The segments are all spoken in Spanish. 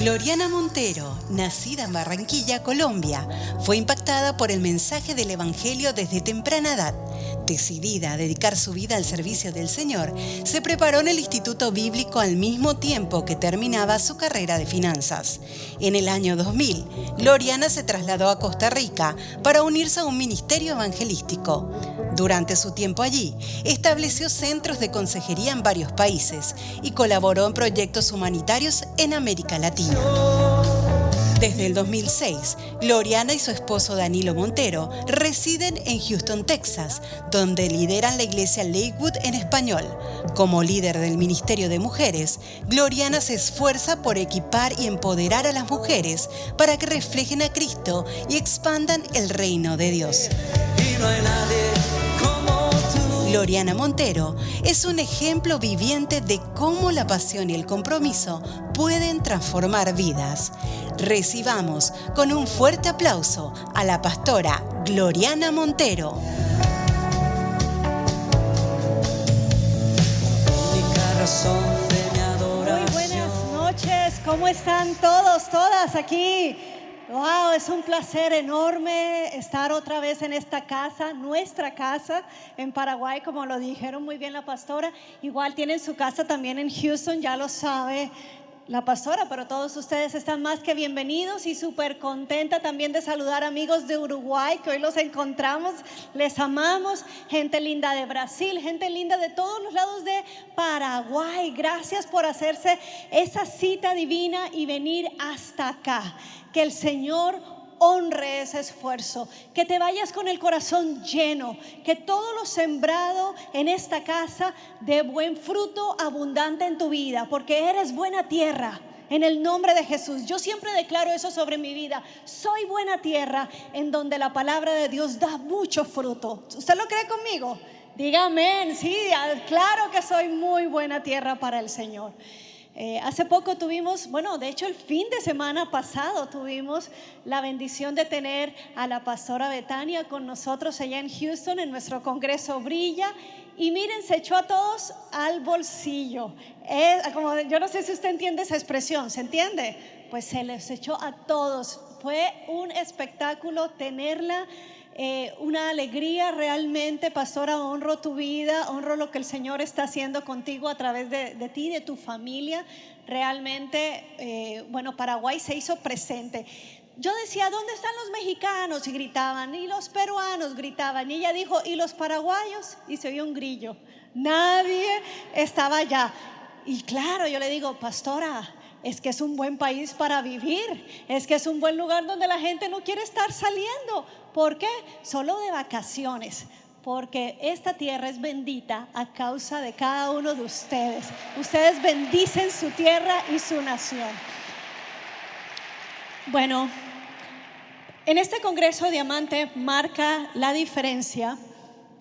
Gloriana Montero, nacida en Barranquilla, Colombia, fue impactada por el mensaje del Evangelio desde temprana edad. Decidida a dedicar su vida al servicio del Señor, se preparó en el Instituto Bíblico al mismo tiempo que terminaba su carrera de finanzas. En el año 2000, Gloriana se trasladó a Costa Rica para unirse a un ministerio evangelístico. Durante su tiempo allí, estableció centros de consejería en varios países y colaboró en proyectos humanitarios en América Latina. Desde el 2006, Gloriana y su esposo Danilo Montero residen en Houston, Texas, donde lideran la iglesia Lakewood en español. Como líder del Ministerio de Mujeres, Gloriana se esfuerza por equipar y empoderar a las mujeres para que reflejen a Cristo y expandan el reino de Dios. Gloriana Montero es un ejemplo viviente de cómo la pasión y el compromiso pueden transformar vidas. Recibamos con un fuerte aplauso a la pastora Gloriana Montero. Muy buenas noches, ¿cómo están todos, todas aquí? Wow, es un placer enorme estar otra vez en esta casa, nuestra casa en Paraguay, como lo dijeron muy bien la pastora. Igual tienen su casa también en Houston, ya lo sabe la pastora, pero todos ustedes están más que bienvenidos y súper contenta también de saludar amigos de Uruguay que hoy los encontramos, les amamos, gente linda de Brasil, gente linda de todos los lados de Paraguay. Gracias por hacerse esa cita divina y venir hasta acá. Que el Señor honre ese esfuerzo, que te vayas con el corazón lleno, que todo lo sembrado en esta casa dé buen fruto abundante en tu vida, porque eres buena tierra. En el nombre de Jesús, yo siempre declaro eso sobre mi vida. Soy buena tierra en donde la palabra de Dios da mucho fruto. ¿Usted lo cree conmigo? Diga amén. Sí, claro que soy muy buena tierra para el Señor. Hace poco tuvimos, de hecho el fin de semana pasado tuvimos la bendición de tener a la pastora Betania con nosotros allá en Houston en nuestro congreso Brilla. Y miren, se echó a todos al bolsillo. Yo no sé si usted entiende esa expresión, ¿se entiende? Pues se les echó a todos. Fue un espectáculo tenerla. Una alegría realmente, pastora. Honro tu vida, honro lo que el Señor está haciendo contigo a través de ti, de tu familia. Realmente, Paraguay se hizo presente. Yo decía, ¿dónde están los mexicanos? Y gritaban, y los peruanos gritaban, y ella dijo, ¿y los paraguayos? Y se oyó un grillo, nadie estaba allá. Y claro, yo le digo, pastora, es que es un buen país para vivir, es que es un buen lugar donde la gente no quiere estar saliendo. ¿Por qué? Solo de vacaciones, porque esta tierra es bendita a causa de cada uno de ustedes. Ustedes bendicen su tierra y su nación. Bueno, en este Congreso Diamante marca la diferencia.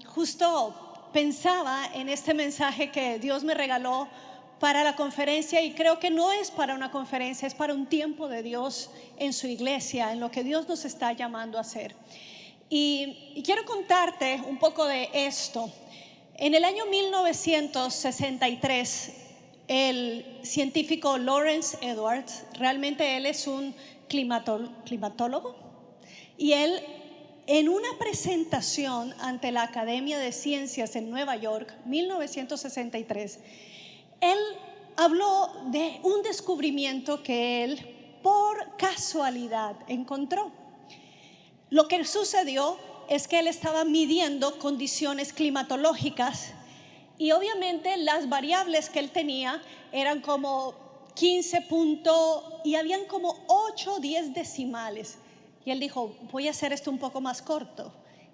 Justo pensaba en este mensaje que Dios me regaló para la conferencia, y creo que no es para una conferencia, es para un tiempo de Dios en su iglesia, en lo que Dios nos está llamando a hacer. Y quiero contarte un poco de esto. En el año 1963, el científico Lawrence Edwards, realmente él es un climatólogo, y él, en una presentación ante la Academia de Ciencias en Nueva York, 1963, él habló de un descubrimiento que él por casualidad encontró. Lo que sucedió es que él estaba midiendo condiciones climatológicas y obviamente las variables que él tenía eran como 15 puntos y habían como 8 o 10 decimales. Y él dijo, voy a hacer esto un poco más corto.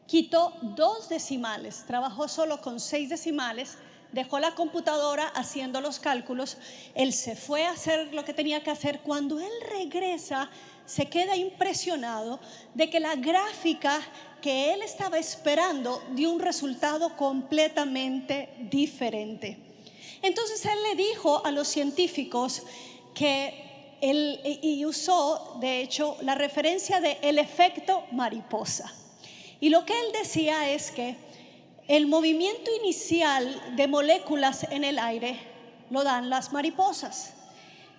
Quitó 2 decimales, trabajó solo con 6 decimales, dejó la computadora haciendo los cálculos. Él se fue a hacer lo que tenía que hacer. Cuando él regresa, se queda impresionado de que la gráfica que él estaba esperando dio un resultado completamente diferente. Entonces él le dijo a los científicos que él usó, de hecho, la referencia de el efecto mariposa. Y lo que él decía es que el movimiento inicial de moléculas en el aire lo dan las mariposas.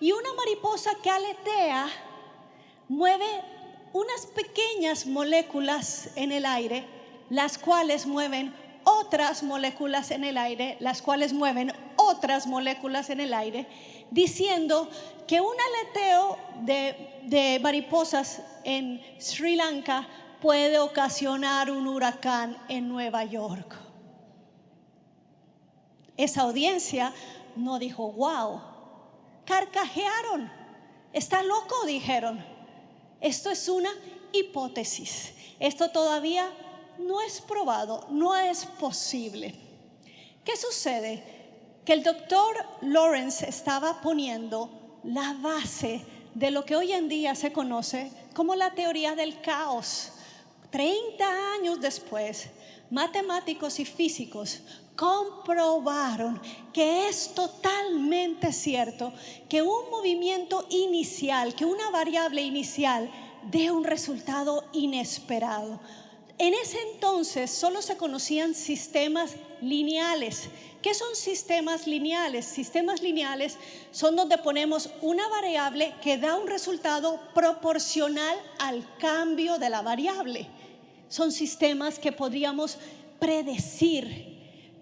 Y una mariposa que aletea mueve unas pequeñas moléculas en el aire, las cuales mueven otras moléculas en el aire, las cuales mueven otras moléculas en el aire, diciendo que un aleteo de mariposas en Sri Lanka puede ocasionar un huracán en Nueva York. Esa audiencia no dijo wow, carcajearon, está loco, dijeron. Esto es una hipótesis, esto todavía no es probado, no es posible. ¿Qué sucede? Que el doctor Lawrence estaba poniendo la base de lo que hoy en día se conoce como la teoría del caos. 30 años después, matemáticos y físicos comprobaron que es totalmente cierto que un movimiento inicial, que una variable inicial dé un resultado inesperado. En ese entonces solo se conocían sistemas lineales. ¿Qué son sistemas lineales? Sistemas lineales son donde ponemos una variable que da un resultado proporcional al cambio de la variable. Son sistemas que podríamos predecir.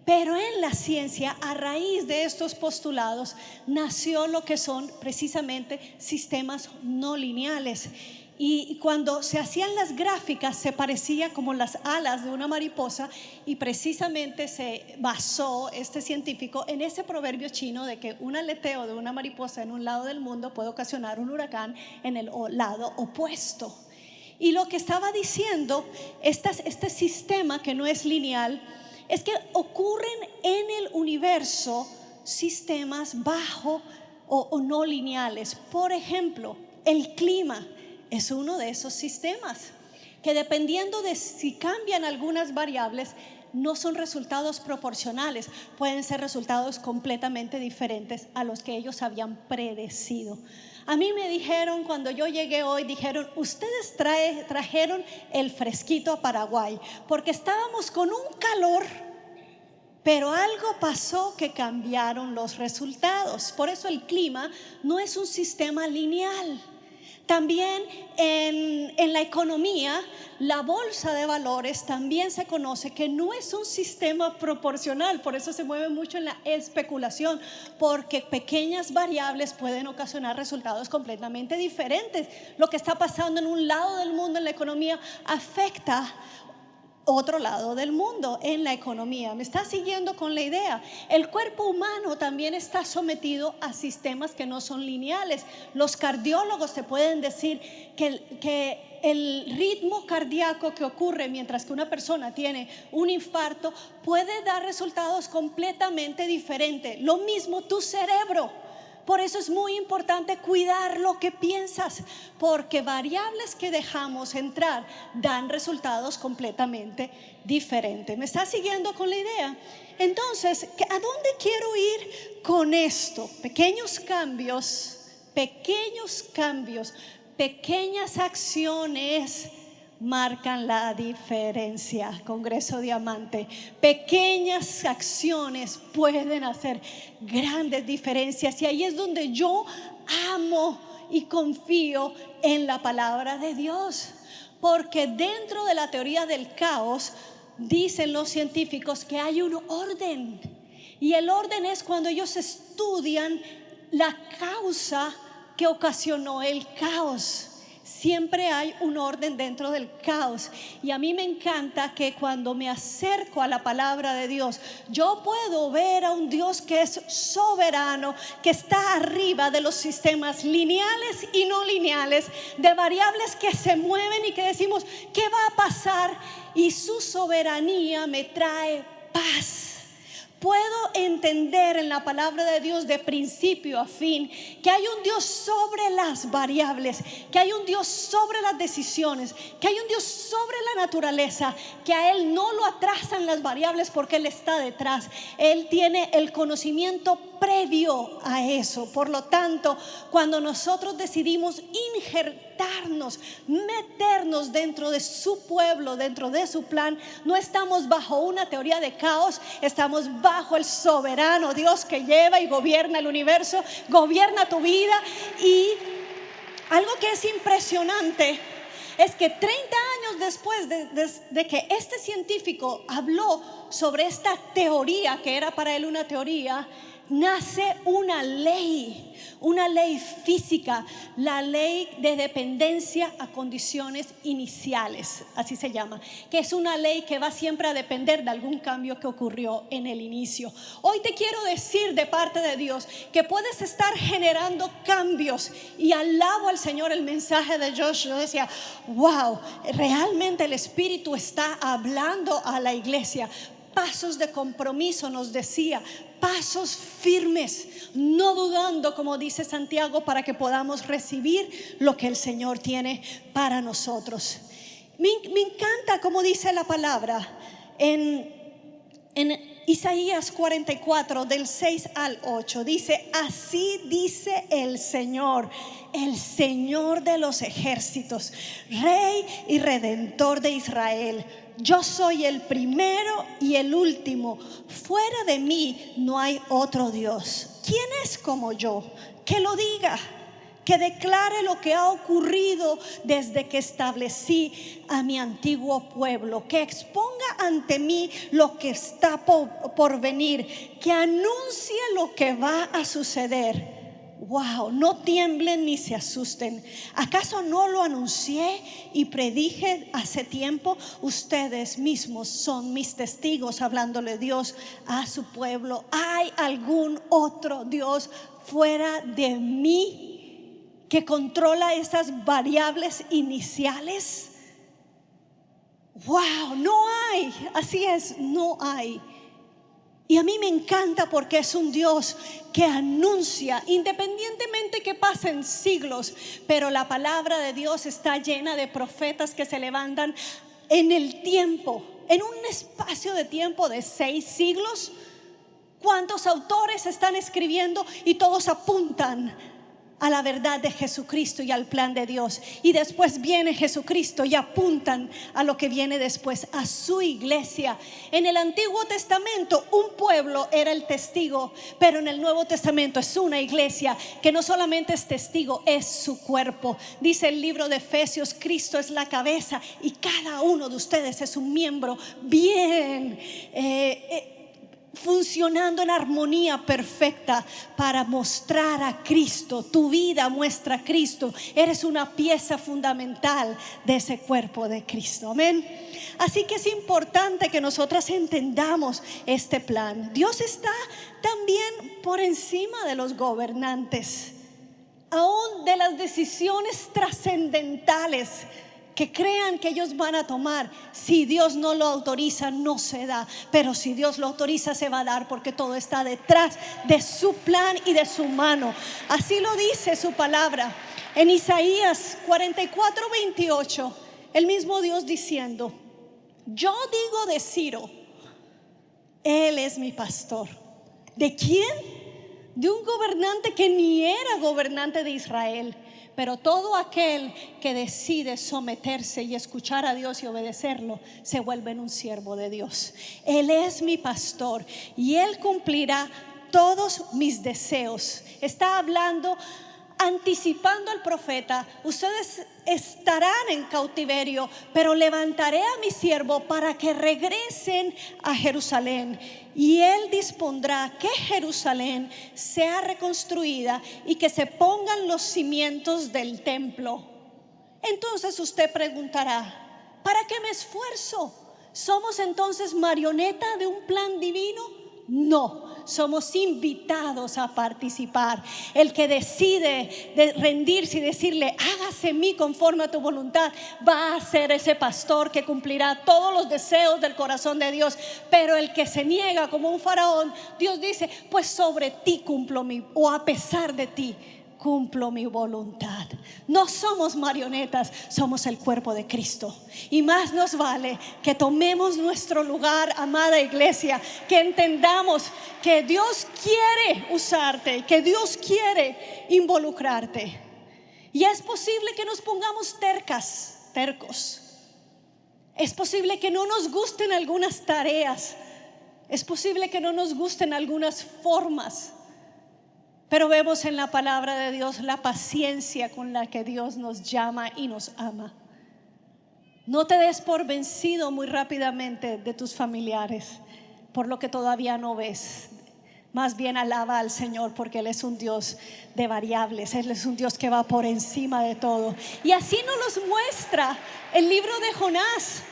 Pero en la ciencia, a raíz de estos postulados, nació lo que son precisamente sistemas no lineales. Y cuando se hacían las gráficas se parecía como las alas de una mariposa, y precisamente se basó este científico en ese proverbio chino de que un aleteo de una mariposa en un lado del mundo puede ocasionar un huracán en el lado opuesto. Y lo que estaba diciendo este sistema que no es lineal es que ocurren en el universo sistemas bajo o no lineales. Por ejemplo, el clima es uno de esos sistemas que, dependiendo de si cambian algunas variables, no son resultados proporcionales, pueden ser resultados completamente diferentes a los que ellos habían predecido. A mí me dijeron cuando yo llegué hoy, dijeron, ustedes trajeron el fresquito a Paraguay porque estábamos con un calor, pero algo pasó que cambiaron los resultados. Por eso el clima no es un sistema lineal. También en la economía, la bolsa de valores también se conoce que no es un sistema proporcional. Por eso se mueve mucho en la especulación, porque pequeñas variables pueden ocasionar resultados completamente diferentes. Lo que está pasando en un lado del mundo en la economía afecta otro lado del mundo en la economía. ¿Me está siguiendo con la idea? El cuerpo humano también está sometido a sistemas que no son lineales. Los cardiólogos te pueden decir que el ritmo cardíaco que ocurre mientras que una persona tiene un infarto puede dar resultados completamente diferentes. Lo mismo tu cerebro. Por eso es muy importante cuidar lo que piensas, porque variables que dejamos entrar dan resultados completamente diferentes. ¿Me estás siguiendo con la idea? Entonces, ¿a dónde quiero ir con esto? Pequeños cambios, pequeñas acciones marcan la diferencia. Congreso Diamante, pequeñas acciones pueden hacer grandes diferencias, y ahí es donde yo amo y confío en la palabra de Dios, porque dentro de la teoría del caos dicen los científicos que hay un orden, y el orden es cuando ellos estudian la causa que ocasionó el caos. Siempre hay un orden dentro del caos, y a mí me encanta que cuando me acerco a la palabra de Dios, yo puedo ver a un Dios que es soberano, que está arriba de los sistemas lineales y no lineales, de variables que se mueven y que decimos, ¿qué va a pasar? Y su soberanía me trae paz. Puedo entender en la palabra de Dios de principio a fin que hay un Dios sobre las variables, que hay un Dios sobre las decisiones, que hay un Dios sobre la naturaleza, que a Él no lo atrasan las variables porque Él está detrás. Él tiene el conocimiento previo a eso. Por lo tanto, cuando nosotros decidimos injertarnos, meternos dentro de su pueblo, dentro de su plan, no estamos bajo una teoría de caos, estamos bajo el soberano Dios que lleva y gobierna el universo, gobierna tu vida. Y algo que es impresionante es que 30 años después de que este científico habló sobre esta teoría, que era para él una teoría, nace una ley física, la ley de dependencia a condiciones iniciales, así se llama, que es una ley que va siempre a depender de algún cambio que ocurrió en el inicio. Hoy te quiero decir de parte de Dios que puedes estar generando cambios, y alabo al Señor el mensaje de Josh. Yo decía, wow, realmente el Espíritu está hablando a la iglesia. Pasos de compromiso, nos decía, pasos firmes, no dudando, como dice Santiago, para que podamos recibir lo que el Señor tiene para nosotros. Me encanta como dice la palabra en Isaías 44 del 6 al 8. Dice, así dice el Señor de los ejércitos, Rey y Redentor de Israel: yo soy el primero y el último. Fuera de mí no hay otro Dios. ¿Quién es como yo? Que lo diga, que declare lo que ha ocurrido desde que establecí a mi antiguo pueblo, que exponga ante mí lo que está por venir, que anuncie lo que va a suceder. Wow, no tiemblen ni se asusten. ¿Acaso no lo anuncié y predije hace tiempo? Ustedes mismos son mis testigos, hablándole Dios a su pueblo. ¿Hay algún otro Dios fuera de mí que controla esas variables iniciales? Wow, no hay. Así es, no hay. Y a mí me encanta porque es un Dios que anuncia, independientemente que pasen siglos, pero la palabra de Dios está llena de profetas que se levantan en el tiempo, en un espacio de tiempo de 6 siglos. ¿Cuántos autores están escribiendo? Y todos apuntan a la verdad de Jesucristo y al plan de Dios. Y después viene Jesucristo y apuntan a lo que viene después, a su iglesia. En el Antiguo Testamento un pueblo era el testigo, pero en el Nuevo Testamento es una iglesia que no solamente es testigo, es su cuerpo. Dice el libro de Efesios, Cristo es la cabeza y cada uno de ustedes es un miembro bien funcionando en armonía perfecta para mostrar a Cristo. Tu vida muestra a Cristo. Eres una pieza fundamental de ese cuerpo de Cristo. Amén. Así que es importante que nosotras entendamos este plan. Dios está también por encima de los gobernantes, aún de las decisiones trascendentales que crean que ellos van a tomar. Si Dios no lo autoriza, no se da, pero si Dios lo autoriza, se va a dar, porque todo está detrás de su plan y de su mano. Así lo dice su palabra en Isaías 44:28, el mismo Dios diciendo: yo digo de Ciro, él es mi pastor. ¿De quién? De un gobernante que ni era gobernante de Israel. Pero todo aquel que decide someterse y escuchar a Dios y obedecerlo, se vuelve en un siervo de Dios. Él es mi pastor y Él cumplirá todos mis deseos. Está hablando, anticipando al profeta: ustedes estarán en cautiverio, pero levantaré a mi siervo para que regresen a Jerusalén. Y Él dispondrá que Jerusalén sea reconstruida y que se pongan los cimientos del templo. Entonces usted preguntará: ¿para qué me esfuerzo? ¿Somos entonces marioneta de un plan divino? No, somos invitados a participar. El que decide de rendirse y decirle: hágase en mí conforme a tu voluntad, va a ser ese pastor que cumplirá todos los deseos del corazón de Dios. Pero el que se niega como un faraón, Dios dice: pues sobre ti cumplo o a pesar de ti cumplo mi voluntad. humanidad. No somos marionetas, somos el cuerpo de Cristo. Y más nos vale que tomemos nuestro lugar, amada iglesia, que entendamos que Dios quiere usarte, que Dios quiere involucrarte. Y es posible que nos pongamos tercos. Es posible que no nos gusten algunas tareas. Es posible que no nos gusten algunas formas. Pero vemos en la palabra de Dios la paciencia con la que Dios nos llama y nos ama. No te des por vencido muy rápidamente de tus familiares, por lo que todavía no ves. Más bien alaba al Señor, porque Él es un Dios de variables. Él es un Dios que va por encima de todo. Y así nos los muestra el libro de Jonás.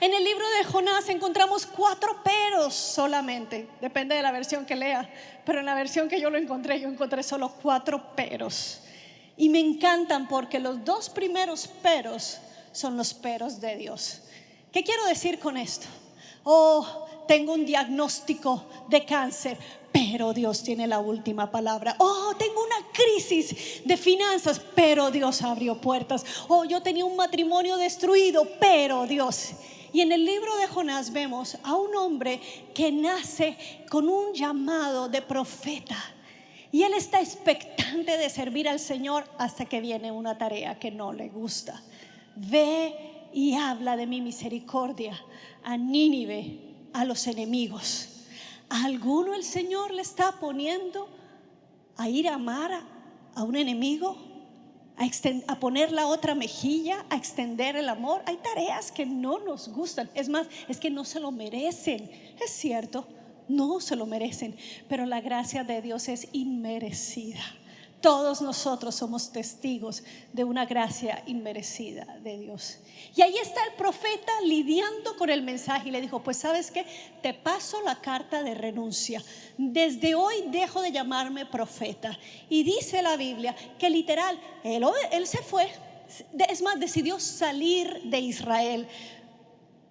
En el libro de Jonás encontramos 4 peros solamente. Depende de la versión que lea, pero en la versión que yo encontré solo 4 peros. Y me encantan porque los 2 primeros peros son los peros de Dios. ¿Qué quiero decir con esto? Tengo un diagnóstico de cáncer, pero Dios tiene la última palabra. Tengo una crisis de finanzas, pero Dios abrió puertas. Yo tenía un matrimonio destruido, pero Dios. Y en el libro de Jonás vemos a un hombre que nace con un llamado de profeta. Y él está expectante de servir al Señor hasta que viene una tarea que no le gusta. Ve y habla de mi misericordia a Nínive, a los enemigos. ¿A alguno el Señor le está poniendo a ir a amar a un enemigo? A poner la otra mejilla, a extender el amor. Hay tareas que no nos gustan. Es más, es que no se lo merecen. Es cierto, no se lo merecen, pero la gracia de Dios es inmerecida. Todos nosotros somos testigos de una gracia inmerecida de Dios. Y ahí está el profeta lidiando con el mensaje y le dijo: pues ¿sabes qué? Te paso la carta de renuncia. Desde hoy dejo de llamarme profeta. Y dice la Biblia que literal él se fue. Es más, decidió salir de Israel.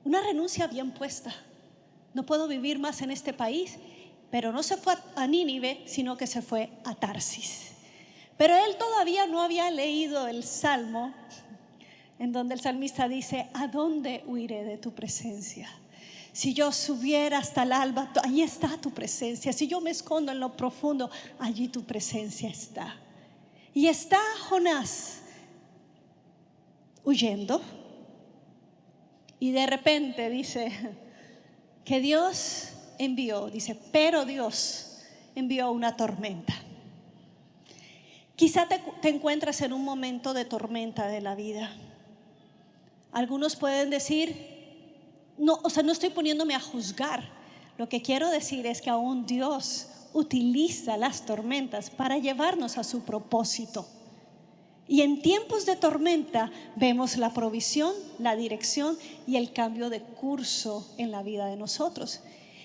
Una renuncia bien puesta. No puedo vivir más en este país. Pero no se fue a Nínive, sino que se fue a Tarsis. Pero él todavía no había leído el Salmo, en donde el salmista dice: ¿a dónde huiré de tu presencia? Si yo subiera hasta el alba, allí está tu presencia. Si yo me escondo en lo profundo, allí tu presencia está. Y está Jonás huyendo, y de repente dice que Dios envió, pero Dios envió una tormenta. Quizá te encuentras en un momento de tormenta de la vida. Algunos pueden decir, no estoy poniéndome a juzgar. Lo que quiero decir es que aún Dios utiliza las tormentas para llevarnos a su propósito. Y en tiempos de tormenta vemos la provisión, la dirección y el cambio de curso en la vida de nosotros.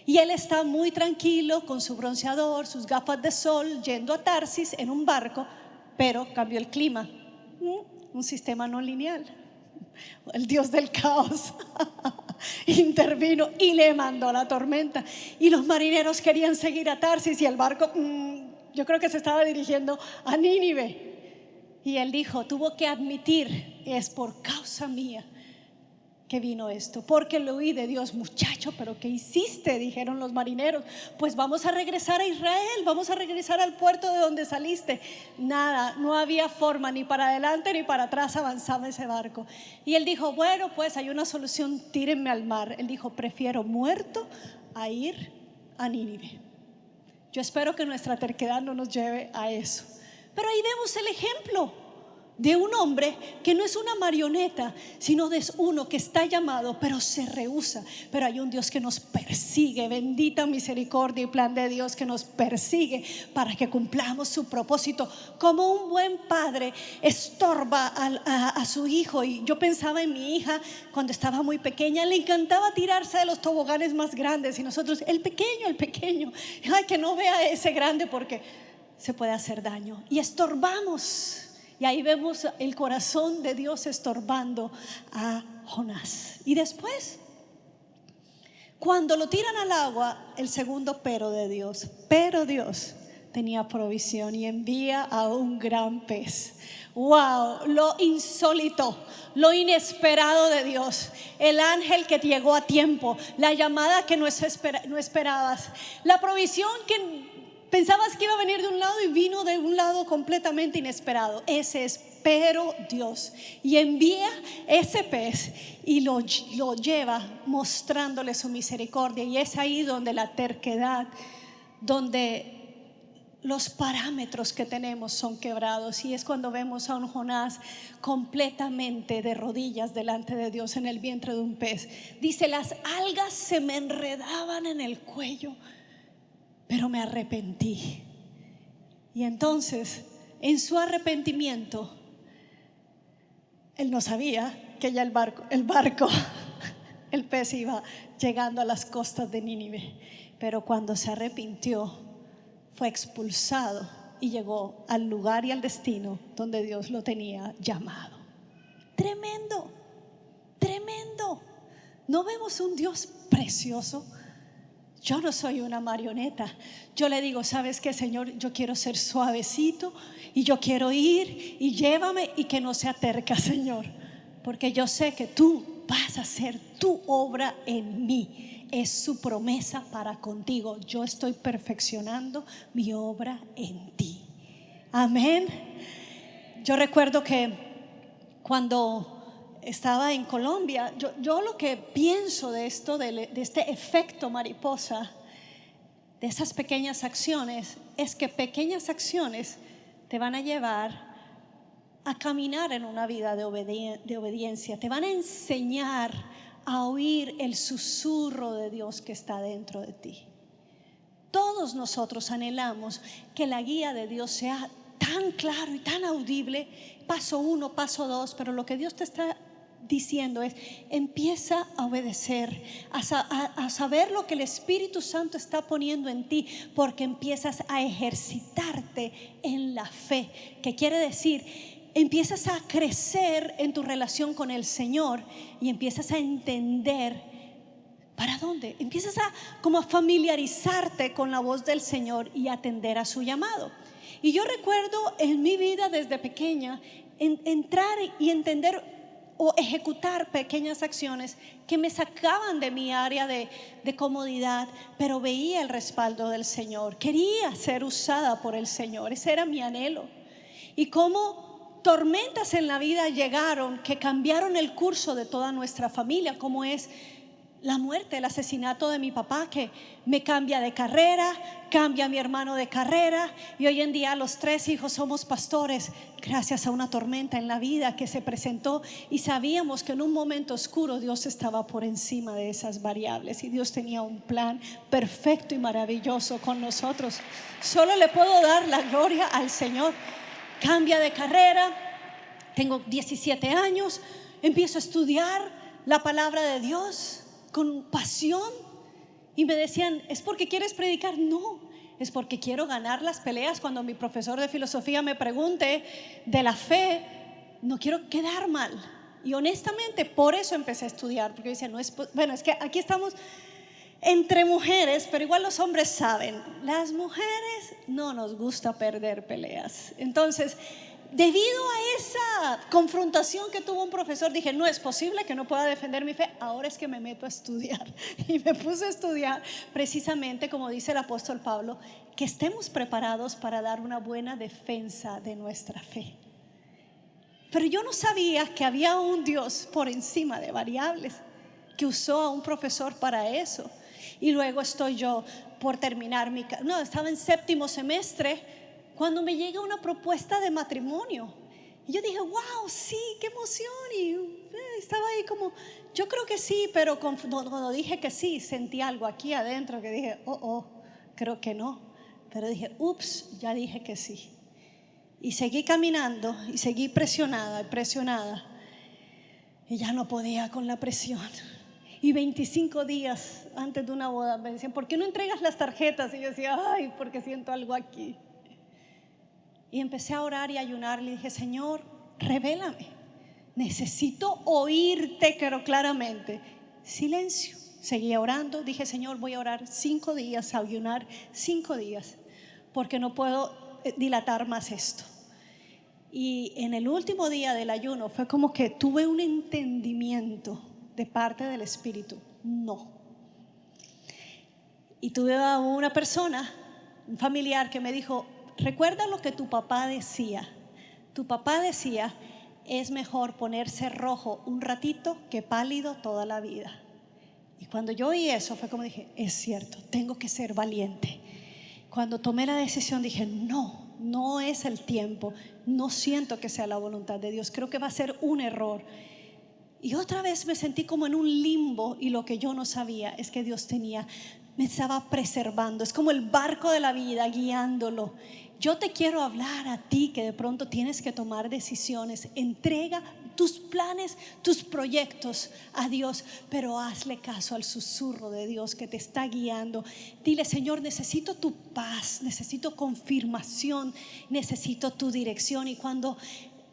Y él está muy tranquilo con su bronceador, sus gafas de sol, yendo a Tarsis en un barco, pero cambió el clima. Un sistema no lineal. El Dios del caos intervino y le mandó la tormenta. Y los marineros querían seguir a Tarsis y el barco, yo creo que se estaba dirigiendo a Nínive. Y él tuvo que admitir: es por causa mía que vino esto, porque lo oí de Dios. Muchacho, pero ¿qué hiciste? Dijeron los marineros. Pues vamos a regresar a Israel, vamos a regresar al puerto de donde saliste. Nada, no había forma, ni para adelante ni para atrás avanzaba ese barco. Y él dijo: bueno, pues hay una solución, tírenme al mar. Él dijo: prefiero muerto a ir a Nínive. Yo espero que nuestra terquedad no nos lleve a eso. Pero ahí vemos el ejemplo de un hombre que no es una marioneta, sino es uno que está llamado, pero se rehúsa. Pero hay un Dios que nos persigue. Bendita misericordia y plan de Dios que nos persigue para que cumplamos su propósito. Como un buen padre estorba a su hijo. Y yo pensaba en mi hija cuando estaba muy pequeña. Le encantaba tirarse de los toboganes más grandes, y nosotros: el pequeño, ay, que no vea ese grande porque se puede hacer daño. Y estorbamos. Y ahí vemos el corazón de Dios estorbando a Jonás. Y después, cuando lo tiran al agua, el segundo pero de Dios: pero Dios tenía provisión y envía a un gran pez. Wow, lo insólito, lo inesperado de Dios. El ángel que llegó a tiempo, la llamada que no esperabas, la provisión que pensabas que iba a venir de un lado y vino de un lado completamente inesperado. Ese es pero Dios, y envía ese pez y lo lleva mostrándole su misericordia. Y es ahí donde la terquedad, donde los parámetros que tenemos son quebrados, y es cuando vemos a un Jonás completamente de rodillas delante de Dios en el vientre de un pez. Dice: las algas se me enredaban en el cuello, pero me arrepentí. Y entonces, en su arrepentimiento, él no sabía que ya el barco el pez iba llegando a las costas de Nínive, pero cuando se arrepintió, fue expulsado y llegó al lugar y al destino donde Dios lo tenía llamado. Tremendo, tremendo. ¿No vemos un Dios precioso? Yo no soy una marioneta. Yo le digo: ¿sabes qué, Señor? Yo quiero ser suavecito y yo quiero ir, y llévame, y que no sea terca, Señor, porque yo sé que tú vas a hacer tu obra en mí. Es su promesa para contigo. Yo estoy perfeccionando mi obra en ti. Amén. Yo recuerdo que cuando estaba en Colombia, yo lo que pienso de esto, de este efecto mariposa, de esas pequeñas acciones, es que pequeñas acciones te van a llevar a caminar en una vida de obediencia. Te van a enseñar a oír el susurro de Dios que está dentro de ti. Todos nosotros anhelamos que la guía de Dios sea tan claro y tan audible, paso 1, paso 2, pero lo que Dios te está diciendo es: empieza a obedecer, a saber lo que el Espíritu Santo está poniendo en ti, porque empiezas a ejercitarte en la fe, que quiere decir, empiezas a crecer en tu relación con el Señor y empiezas a entender para dónde, empiezas como a familiarizarte con la voz del Señor y atender a su llamado. Y yo recuerdo en mi vida desde pequeña entrar y entender o ejecutar pequeñas acciones que me sacaban de mi área de comodidad, pero veía el respaldo del Señor, quería ser usada por el Señor, ese era mi anhelo. Y cómo tormentas en la vida llegaron que cambiaron el curso de toda nuestra familia, como es la muerte, el asesinato de mi papá, que me cambia de carrera, cambia a mi hermano de carrera, y hoy en día los 3 hijos somos pastores gracias a una tormenta en la vida que se presentó, y sabíamos que en un momento oscuro Dios estaba por encima de esas variables y Dios tenía un plan perfecto y maravilloso con nosotros. Solo le puedo dar la gloria al Señor. Cambia de carrera, tengo 17 años, empiezo a estudiar la palabra de Dios con pasión, y me decían: ¿es porque quieres predicar? No, es porque quiero ganar las peleas. Cuando mi profesor de filosofía me pregunte de la fe, no quiero quedar mal. Y honestamente por eso empecé a estudiar, porque decía: no es, bueno, es que aquí estamos entre mujeres, pero igual los hombres saben, las mujeres no nos gusta perder peleas. Entonces, debido a esa confrontación que tuvo un profesor, dije: no es posible que no pueda defender mi fe. Ahora es que me meto a estudiar. Y me puse a estudiar precisamente, como dice el apóstol Pablo, que estemos preparados para dar una buena defensa de nuestra fe. Pero yo no sabía que había un Dios por encima de variables, que usó a un profesor para eso. Y luego estoy yo por terminar estaba en 7º semestre cuando me llega una propuesta de matrimonio. Y yo dije: wow, sí, qué emoción. Y estaba ahí como, yo creo que sí, pero cuando dije que sí, sentí algo aquí adentro que dije: creo que no. Pero dije: ups, ya dije que sí. Y seguí caminando y seguí presionada, y ya no podía con la presión. Y 25 días antes de una boda me decían: ¿por qué no entregas las tarjetas? Y yo decía: ay, porque siento algo aquí. Y empecé a orar y a ayunar. Le dije: Señor, revélame, necesito oírte, pero claramente. Silencio. Seguía orando. Dije: Señor, voy a orar 5 días, a ayunar 5 días. porque no puedo dilatar más esto. Y en el último día del ayuno fue como que tuve un entendimiento de parte del Espíritu. No. Y tuve a una persona, un familiar, que me dijo: recuerda lo que tu papá decía. Tu papá decía: es mejor ponerse rojo un ratito que pálido toda la vida. Y cuando yo oí eso fue como dije: es cierto, tengo que ser valiente. Cuando tomé la decisión dije: no es el tiempo, no siento que sea la voluntad de Dios, creo que va a ser un error. Y otra vez me sentí como en un limbo, y lo que yo no sabía es que Dios me estaba preservando. Es como el barco de la vida, guiándolo. Yo te quiero hablar a ti que de pronto tienes que tomar decisiones. Entrega tus planes, tus proyectos a Dios, pero hazle caso al susurro de Dios que te está guiando. Dile: Señor, necesito tu paz, necesito confirmación, necesito tu dirección. Y cuando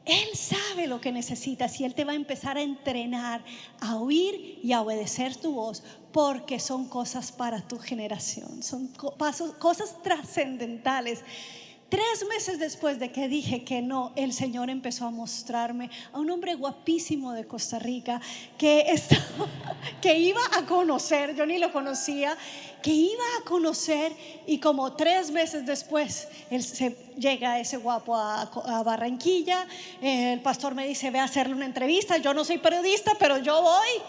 Él sabe lo que necesitas, y Él te va a empezar a entrenar a oír y a obedecer tu voz, porque son cosas para tu generación, son cosas trascendentales. 3 meses después de que dije que no, el Señor empezó a mostrarme a un hombre guapísimo de Costa Rica que iba a conocer. Yo ni lo conocía, que iba a conocer. Y como 3 meses después llega ese guapo a Barranquilla. El pastor me dice: ve a hacerle una entrevista. Yo no soy periodista, pero yo voy.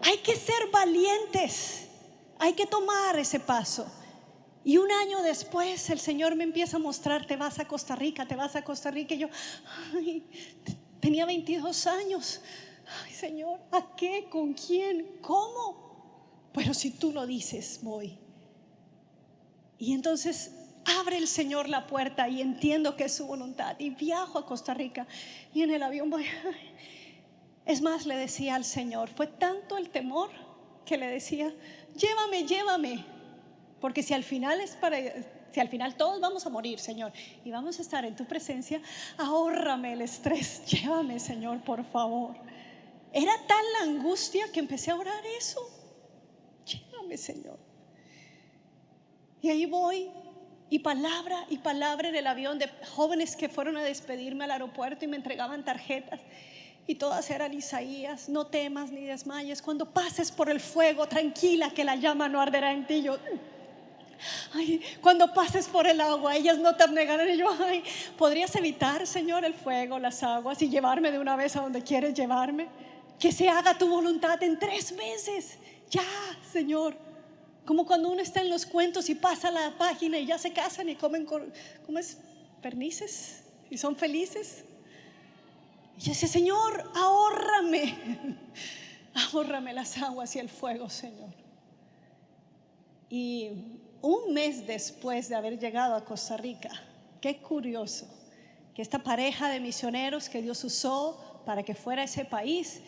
Hay que ser valientes, hay que tomar ese paso. Y 1 año después el Señor me empieza a mostrar: te vas a Costa Rica, te vas a Costa Rica. Y yo tenía 22 años. Ay, Señor, ¿a qué? ¿Con quién? ¿Cómo? Pero si tú lo dices, voy. Y entonces abre el Señor la puerta, y entiendo que es su voluntad, y viajo a Costa Rica. Y en el avión voy. Es más, le decía al Señor, fue tanto el temor que le decía: llévame. Porque si al final todos vamos a morir, Señor, y vamos a estar en tu presencia, ahórrame el estrés. Llévame, Señor, por favor. Era tal la angustia que empecé a orar eso: llévame, Señor. Y ahí voy, y palabra en el avión de jóvenes que fueron a despedirme al aeropuerto y me entregaban tarjetas. Y todas eran: Isaías, no temas ni desmayes, cuando pases por el fuego, tranquila, que la llama no arderá en ti. Yo: ay, cuando pases por el agua, ellas no te abnegarán. Y yo: ay, ¿podrías evitar, Señor, el fuego, las aguas, y llevarme de una vez a donde quieres llevarme? Que se haga tu voluntad en 3 meses. Ya, Señor. Como cuando uno está en los cuentos y pasa la página y ya se casan y comen pernices y son felices. Y yo decía: Señor, ahórrame las aguas y el fuego, Señor. Y 1 mes después de haber llegado a Costa Rica, qué curioso que esta pareja de misioneros que Dios usó para que fuera a ese país,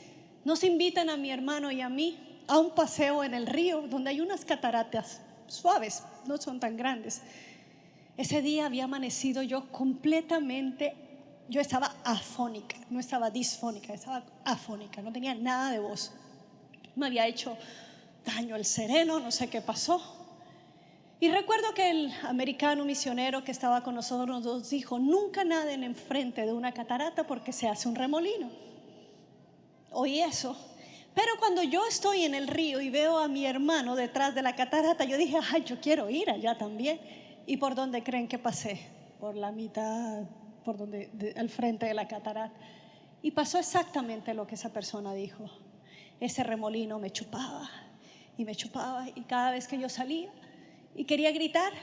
nos invitan a mi hermano y a mí a un paseo en el río, donde hay unas cataratas suaves, no son tan grandes. Ese día había amanecido yo completamente. Yo estaba afónica, no estaba disfónica, estaba afónica, no tenía nada de voz. Me había hecho daño el sereno, no sé qué pasó. Y recuerdo que el americano misionero que estaba con nosotros nos dijo: nunca naden enfrente de una catarata porque se hace un remolino. Oí eso. Pero cuando yo estoy en el río y veo a mi hermano detrás de la catarata, yo dije: ay, yo quiero ir allá también. ¿Y por dónde creen que pasé? Por la mitad, al frente de la catarata. Y pasó exactamente lo que esa persona dijo. Ese remolino me chupaba y me chupaba, y cada vez que yo salía y quería gritar,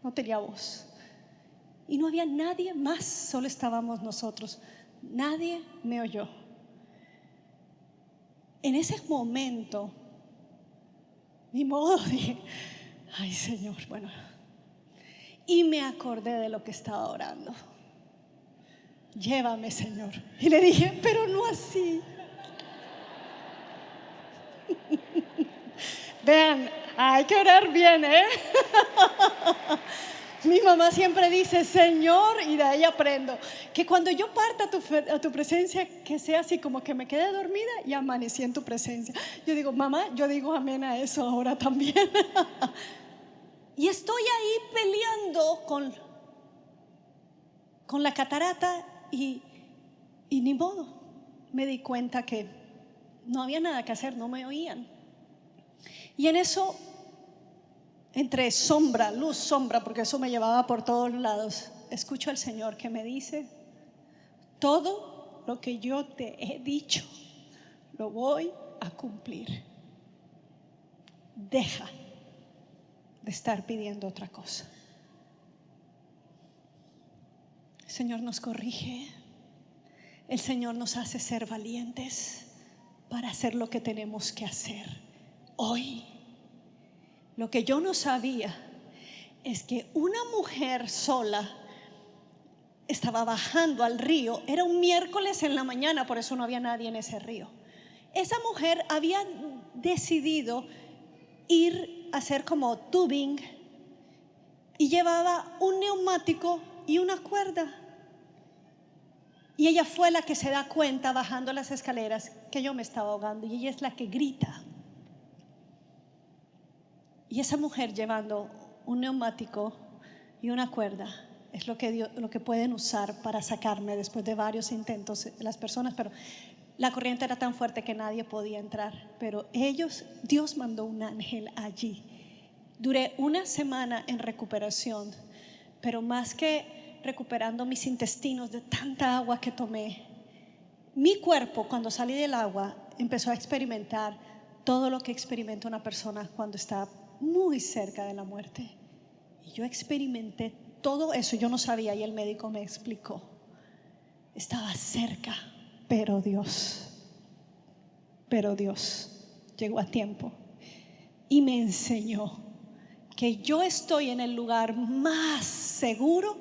no tenía voz. Y no había nadie más, solo estábamos nosotros. Nadie me oyó. En ese momento, ni modo, dije: ay, Señor, bueno. Y me acordé de lo que estaba orando: llévame, Señor. Y le dije: pero no así. Vean, hay que orar bien, Mi mamá siempre dice: Señor, y de ahí aprendo que cuando yo parta a tu presencia, que sea así como que me quedé dormida y amanecí en tu presencia. Yo digo: mamá, yo digo amén a eso ahora también. Y estoy ahí peleando con la catarata y ni modo. Me di cuenta que no había nada que hacer, no me oían. Y en eso, entre sombra, luz, sombra, porque eso me llevaba por todos lados, escucho al Señor que me dice: todo lo que yo te he dicho lo voy a cumplir. Deja de estar pidiendo otra cosa. El Señor nos corrige. El Señor nos hace ser valientes para hacer lo que tenemos que hacer hoy. Lo que yo no sabía es que una mujer sola estaba bajando al río. Era un miércoles en la mañana, por eso no había nadie en ese río. Esa mujer había decidido ir a hacer como tubing y llevaba un neumático y una cuerda. Y ella fue la que se da cuenta bajando las escaleras que yo me estaba ahogando, y ella es la que grita. Y esa mujer llevando un neumático y una cuerda es lo que pueden usar para sacarme después de varios intentos las personas, pero la corriente era tan fuerte que nadie podía entrar. Pero Dios mandó un ángel allí. Duré una semana en recuperación, pero más que recuperando mis intestinos de tanta agua que tomé, mi cuerpo, cuando salí del agua, empezó a experimentar todo lo que experimenta una persona cuando está muy cerca de la muerte. Y yo experimenté todo eso. Yo no sabía, y el médico me explicó. Estaba cerca, pero Dios llegó a tiempo y me enseñó que yo estoy en el lugar más seguro,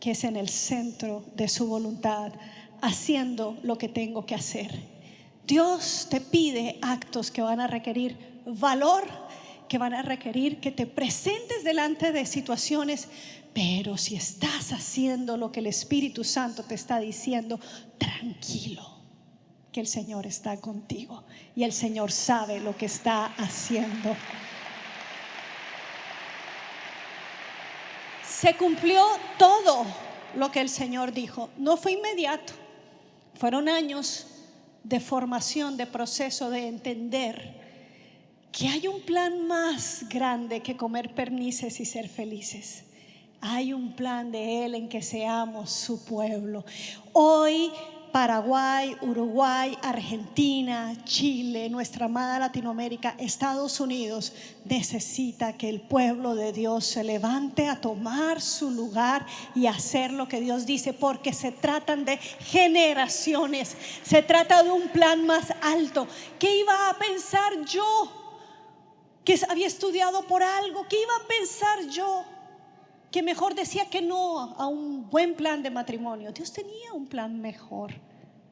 que es en el centro de su voluntad, haciendo lo que tengo que hacer. Dios te pide actos que van a requerir valor, que van a requerir que te presentes delante de situaciones, pero si estás haciendo lo que el Espíritu Santo te está diciendo, tranquilo, que el Señor está contigo y el Señor sabe lo que está haciendo. Se cumplió todo lo que el Señor dijo. No fue inmediato, fueron años de formación, de proceso, de entender que hay un plan más grande que comer pernices y ser felices. Hay un plan de Él en que seamos su pueblo. Hoy Paraguay, Uruguay, Argentina, Chile, nuestra amada Latinoamérica, Estados Unidos, necesita que el pueblo de Dios se levante a tomar su lugar y hacer lo que Dios dice, porque se tratan de generaciones, se trata de un plan más alto. ¿Qué iba a pensar yo, que había estudiado por algo? ¿Qué iba a pensar yo, que mejor decía que no a un buen plan de matrimonio? Dios tenía un plan mejor,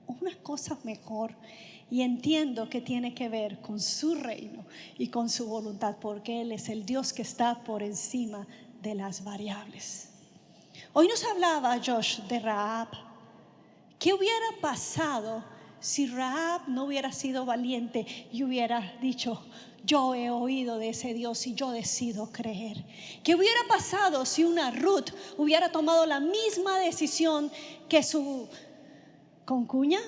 una cosa mejor, y entiendo que tiene que ver con su reino y con su voluntad, porque Él es el Dios que está por encima de las variables. Hoy nos hablaba Josh de Rahab. ¿Qué hubiera pasado si Rahab no hubiera sido valiente y hubiera dicho: yo he oído de ese Dios y yo decido creer? ¿Qué hubiera pasado si una Ruth hubiera tomado la misma decisión que su concuña,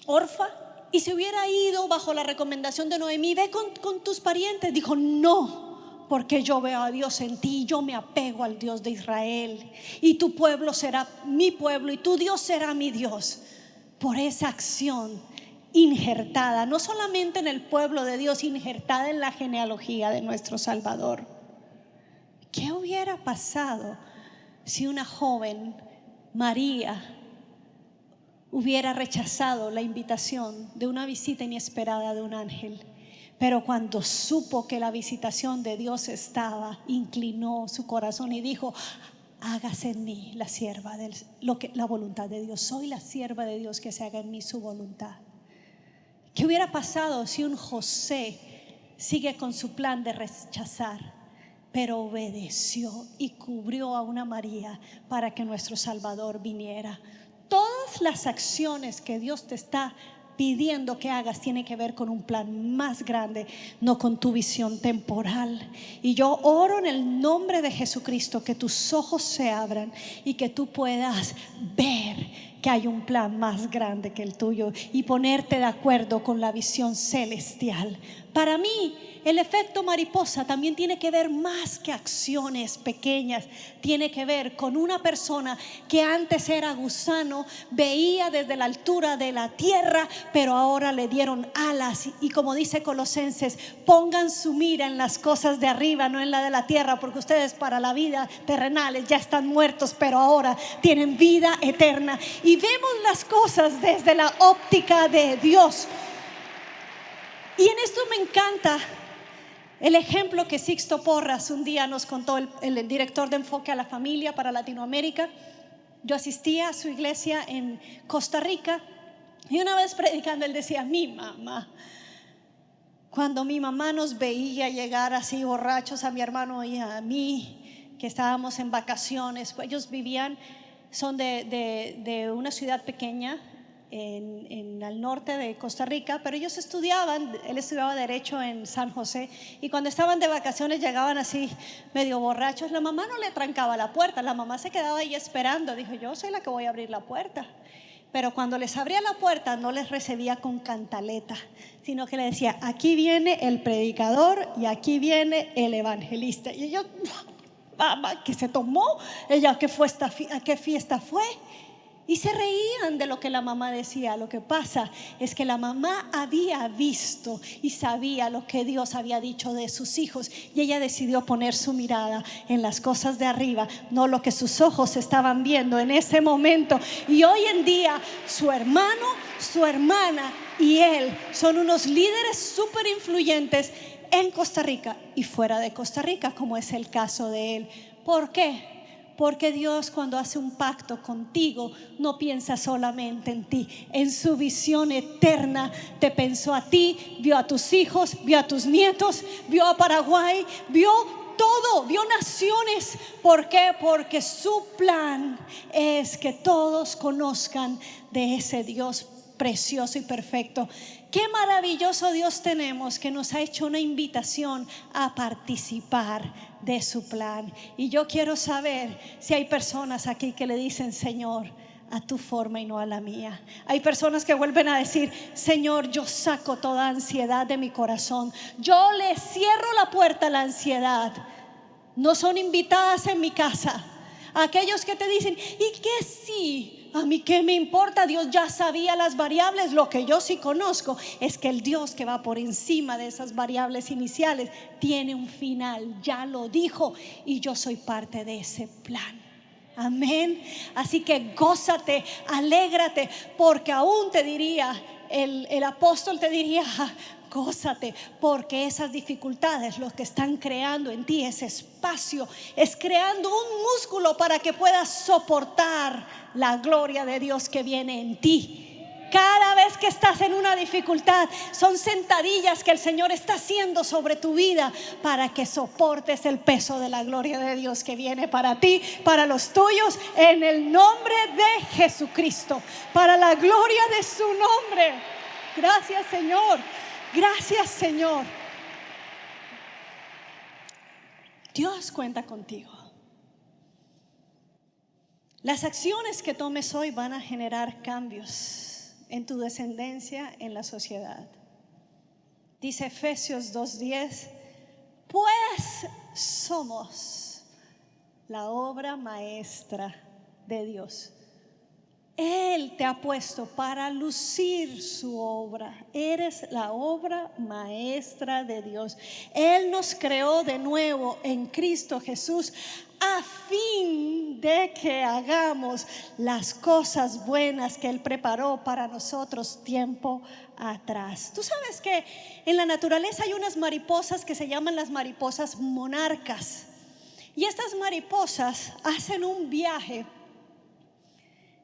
Orfa, y se hubiera ido bajo la recomendación de Noemí? Ve con tus parientes. Dijo: no, porque yo veo a Dios en ti, yo me apego al Dios de Israel, y tu pueblo será mi pueblo y tu Dios será mi Dios. Por esa acción injertada, no solamente en el pueblo de Dios, injertada en la genealogía de nuestro Salvador. ¿Qué hubiera pasado si una joven, María, hubiera rechazado la invitación de una visita inesperada de un ángel? Pero cuando supo que la visitación de Dios estaba, inclinó su corazón y dijo: hágase en mí la sierva la voluntad de Dios. Soy la sierva de Dios, que se haga en mí su voluntad. ¿Qué hubiera pasado si un José sigue con su plan de rechazar, pero obedeció y cubrió a una María para que nuestro Salvador viniera? Todas las acciones que Dios te está pidiendo que hagas tiene que ver con un plan más grande, no con tu visión temporal. Y yo oro en el nombre de Jesucristo que tus ojos se abran y que tú puedas ver que hay un plan más grande que el tuyo y ponerte de acuerdo con la visión celestial. Para mí, el efecto mariposa también tiene que ver más que acciones pequeñas. Tiene que ver con una persona que antes era gusano, veía desde la altura de la tierra, pero ahora le dieron alas. Y como dice Colosenses, pongan su mira en las cosas de arriba, no en la de la tierra, porque ustedes para la vida terrenales ya están muertos, pero ahora tienen vida eterna. Y vemos las cosas desde la óptica de Dios. Y en esto me encanta el ejemplo que Sixto Porras un día nos contó, el director de Enfoque a la Familia para Latinoamérica. Yo asistía a su iglesia en Costa Rica y una vez predicando él decía: mi mamá, cuando mi mamá nos veía llegar así borrachos a mi hermano y a mí, que estábamos en vacaciones, pues ellos son de una ciudad pequeña en al norte de Costa Rica, pero ellos él estudiaba Derecho en San José, y cuando estaban de vacaciones llegaban así medio borrachos. La mamá no le trancaba la puerta, la mamá se quedaba ahí esperando. Dijo: yo soy la que voy a abrir la puerta. Pero cuando les abría la puerta no les recibía con cantaleta, sino que le decía: aquí viene el predicador y aquí viene el evangelista. Y ellos: mamá, ¿qué se tomó? Ella, ¿a qué fiesta fue? Y se reían de lo que la mamá decía. Lo que pasa es que la mamá había visto y sabía lo que Dios había dicho de sus hijos, y ella decidió poner su mirada en las cosas de arriba, no lo que sus ojos estaban viendo en ese momento. Y hoy en día su hermano, su hermana y él son unos líderes súper influyentes en Costa Rica y fuera de Costa Rica, como es el caso de él. ¿Por qué? Porque Dios, cuando hace un pacto contigo, no piensa solamente en ti. En su visión eterna te pensó a ti, vio a tus hijos, vio a tus nietos, vio a Paraguay, vio todo, vio naciones. ¿Por qué? Porque su plan es que todos conozcan de ese Dios precioso y perfecto. Qué maravilloso Dios tenemos, que nos ha hecho una invitación a participar de su plan. Y yo quiero saber si hay personas aquí que le dicen: Señor, a tu forma y no a la mía. Hay personas que vuelven a decir: Señor, yo saco toda ansiedad de mi corazón, yo le cierro la puerta a la ansiedad. No son invitadas en mi casa. Aquellos que te dicen: ¿y qué sí? A mí qué me importa, Dios ya sabía las variables. Lo que yo sí conozco es que el Dios que va por encima de esas variables iniciales tiene un final, ya lo dijo, y yo soy parte de ese plan. Amén. Así que gózate, alégrate, porque aún te diría, el apóstol te diría: gózate, porque esas dificultades lo que están creando en ti es espacio, es creando un músculo para que puedas soportar la gloria de Dios que viene en ti. Cada vez que estás en una dificultad, son sentadillas que el Señor está haciendo sobre tu vida para que soportes el peso de la gloria de Dios que viene para ti, para los tuyos, en el nombre de Jesucristo, para la gloria de su nombre. Gracias, Señor. Gracias, Señor. Dios cuenta contigo. Las acciones que tomes hoy van a generar cambios en tu descendencia, en la sociedad. Dice Efesios 2:10: pues somos la obra maestra de Dios. Él te ha puesto para lucir su obra. Eres la obra maestra de Dios. Él nos creó de nuevo en Cristo Jesús a fin de que hagamos las cosas buenas que Él preparó para nosotros tiempo atrás. Tú sabes que en la naturaleza hay unas mariposas que se llaman las mariposas monarcas. Y estas mariposas hacen un viaje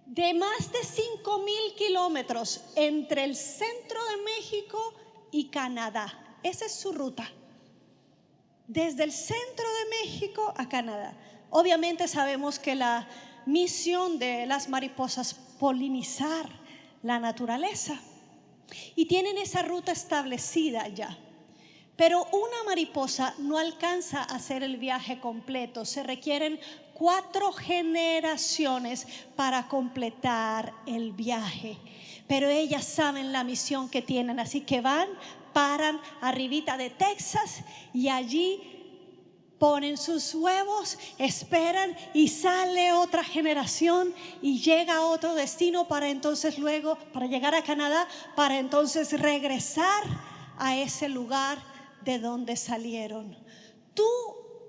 de más de 5,000 kilómetros entre el centro de México y Canadá. Esa es su ruta, desde el centro de México a Canadá. Obviamente sabemos que la misión de las mariposas es polinizar la naturaleza. y tienen esa ruta establecida ya. Pero una mariposa no alcanza a hacer el viaje completo. Se requieren 4 generaciones para completar el viaje. Pero ellas saben la misión que tienen, así que paran arribita de Texas y allí ponen sus huevos, esperan y sale otra generación y llega a otro destino para entonces luego, para llegar a Canadá, para entonces regresar a ese lugar de donde salieron. Tu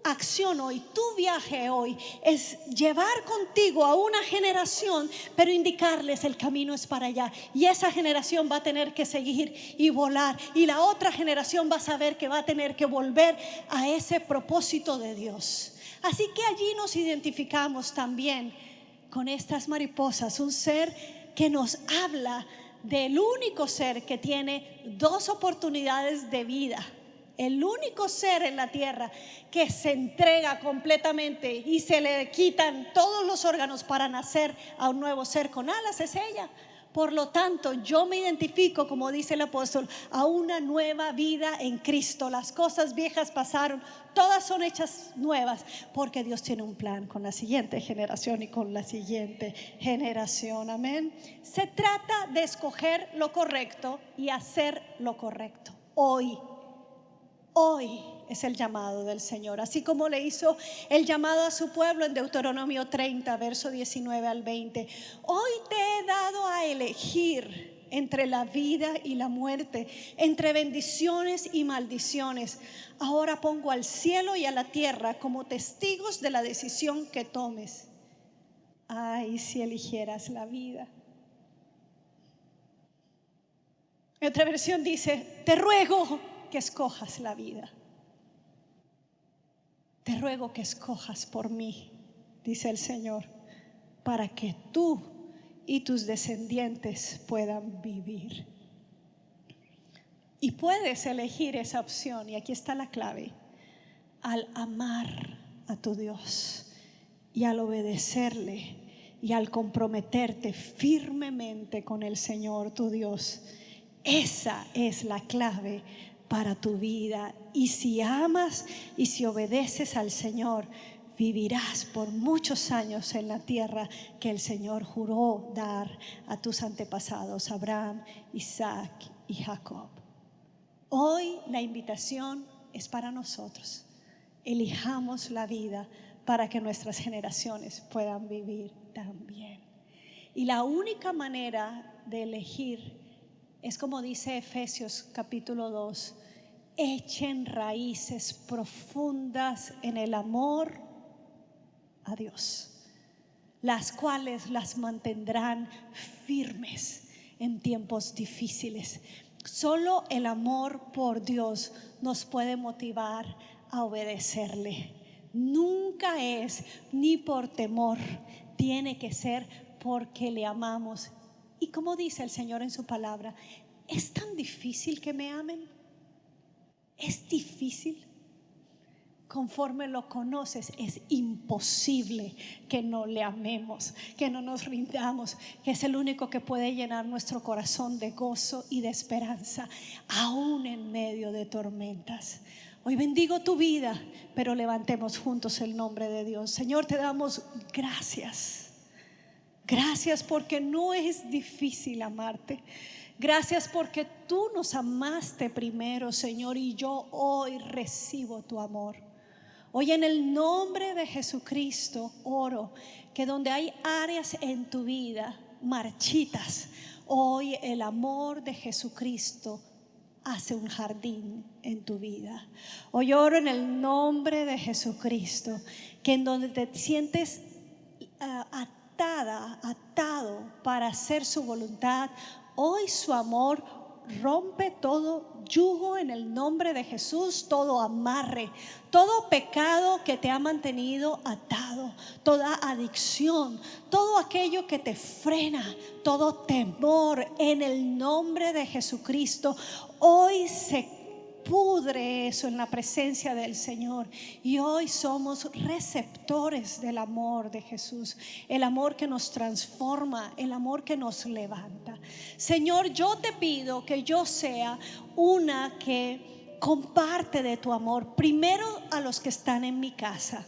acción hoy, tu viaje hoy es llevar contigo a una generación, pero indicarles el camino es para allá, y esa generación va a tener que seguir y volar, y la otra generación va a saber que va a tener que volver a ese propósito de Dios. Así que allí nos identificamos también con estas mariposas, un ser que nos habla del único ser que tiene 2 oportunidades de vida. El único ser en la tierra que se entrega completamente y se le quitan todos los órganos para nacer a un nuevo ser con alas es ella. Por lo tanto, yo me identifico, como dice el apóstol, a una nueva vida en Cristo. Las cosas viejas pasaron, todas son hechas nuevas, porque Dios tiene un plan con la siguiente generación y con la siguiente generación. Amén. Se trata de escoger lo correcto y hacer lo correcto. Hoy es el llamado del Señor, así como le hizo el llamado a su pueblo en Deuteronomio 30, verso 19 al 20. Hoy te he dado a elegir entre la vida y la muerte, entre bendiciones y maldiciones. Ahora pongo al cielo y a la tierra como testigos de la decisión que tomes. Ay, si eligieras la vida. Otra versión dice: te ruego que escojas la vida. Te ruego que escojas por mí, dice el Señor, para que tú y tus descendientes puedan vivir. Y puedes elegir esa opción, y aquí está la clave: al amar a tu Dios y al obedecerle y al comprometerte firmemente con el Señor tu Dios. Esa es la clave para tu vida. Y si amas y si obedeces al Señor, vivirás por muchos años en la tierra que el Señor juró dar a tus antepasados, Abraham, Isaac y Jacob. Hoy la invitación es para nosotros. Elijamos la vida para que nuestras generaciones puedan vivir también. Y la única manera de elegir es como dice Efesios capítulo 2: echen raíces profundas en el amor a Dios, las cuales las mantendrán firmes en tiempos difíciles. Solo el amor por Dios nos puede motivar a obedecerle. Nunca es ni por temor, tiene que ser porque le amamos. Y como dice el Señor en su palabra: ¿es tan difícil que me amen? ¿Es difícil? Conforme lo conoces, es imposible que no le amemos, que no nos rindamos, que es el único que puede llenar nuestro corazón de gozo y de esperanza, aún en medio de tormentas. Hoy bendigo tu vida, pero levantemos juntos el nombre de Dios. Señor, te damos gracias. Gracias porque no es difícil amarte. Gracias porque tú nos amaste primero, Señor, y yo hoy recibo tu amor. Hoy en el nombre de Jesucristo oro que donde hay áreas en tu vida marchitas, hoy el amor de Jesucristo hace un jardín en tu vida. Hoy oro en el nombre de Jesucristo que en donde te sientes atado para hacer su voluntad, hoy su amor rompe todo yugo en el nombre de Jesús, todo amarre, todo pecado que te ha mantenido atado, toda adicción, todo aquello que te frena, todo temor, en el nombre de Jesucristo, hoy se pudre eso en la presencia del Señor. Y hoy somos receptores del amor de Jesús, el amor que nos transforma, el amor que nos levanta. Señor, yo te pido que yo sea una que comparte de tu amor, primero a los que están en mi casa.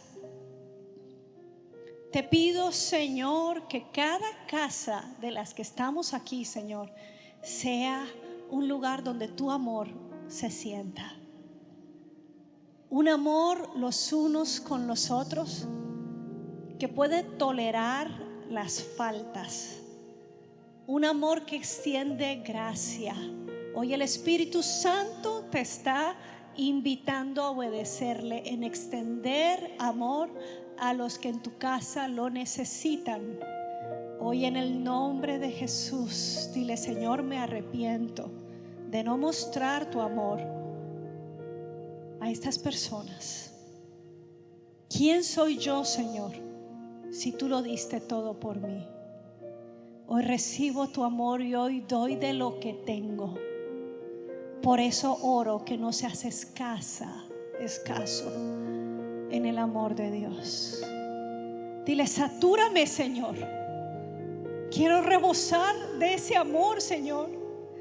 Te pido, Señor, que cada casa de las que estamos aquí, Señor, sea un lugar donde tu amor se sienta. Un amor los unos con los otros que puede tolerar las faltas. Un amor que extiende gracia. Hoy el Espíritu Santo te está invitando a obedecerle en extender amor a los que en tu casa lo necesitan. Hoy en el nombre de Jesús, dile: Señor, me arrepiento de no mostrar tu amor a estas personas. ¿Quién soy yo, Señor, si tú lo diste todo por mí? Hoy recibo tu amor y hoy doy de lo que tengo. Por eso oro que no seas escaso en el amor de Dios. Dile: satúrame, Señor. Quiero rebosar de ese amor, Señor.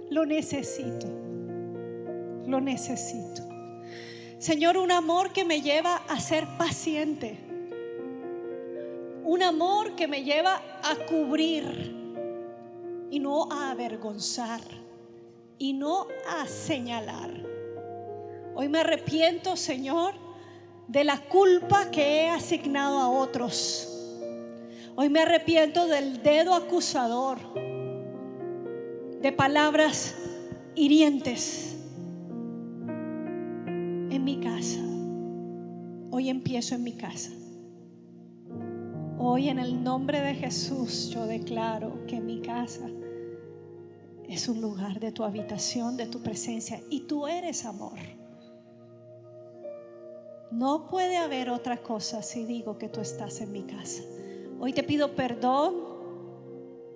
Lo necesito. Lo necesito. Señor, un amor que me lleva a ser paciente. Un amor que me lleva a cubrir y no a avergonzar y no a señalar. Hoy me arrepiento, Señor, de la culpa que he asignado a otros. Hoy me arrepiento del dedo acusador, de palabras hirientes en mi casa. Hoy empiezo en mi casa. Hoy en el nombre de Jesús yo declaro que mi casa es un lugar de tu habitación, de tu presencia, y tú eres amor. No puede haber otra cosa si digo que tú estás en mi casa. Hoy te pido perdón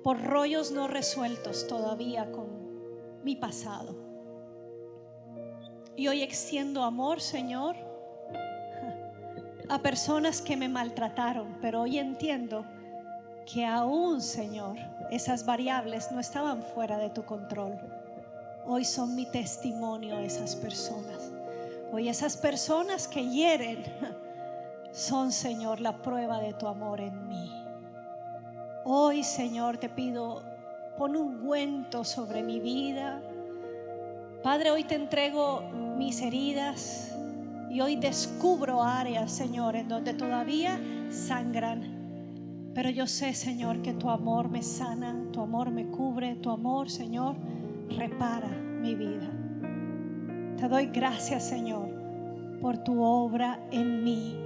por rollos no resueltos todavía con mi pasado. Y hoy extiendo amor, Señor, a personas que me maltrataron, pero hoy entiendo que aún, Señor, esas variables no estaban fuera de tu control. Hoy son mi testimonio esas personas. Hoy esas personas que hieren son, Señor, la prueba de tu amor en mí. Hoy, Señor, te pido, pon un ungüento sobre mi vida. Padre, hoy te entrego mis heridas y hoy descubro áreas, Señor, en donde todavía sangran. Pero yo sé, Señor, que tu amor me sana, tu amor me cubre, tu amor, Señor, repara mi vida. Te doy gracias, Señor, por tu obra en mí,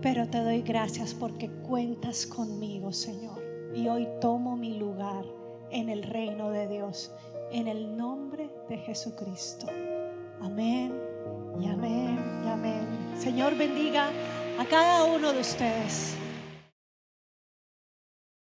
pero te doy gracias porque cuentas conmigo, Señor. Y hoy tomo mi lugar en el reino de Dios, en el nombre de Jesucristo. Amén y amén y amén. Señor bendiga a cada uno de ustedes.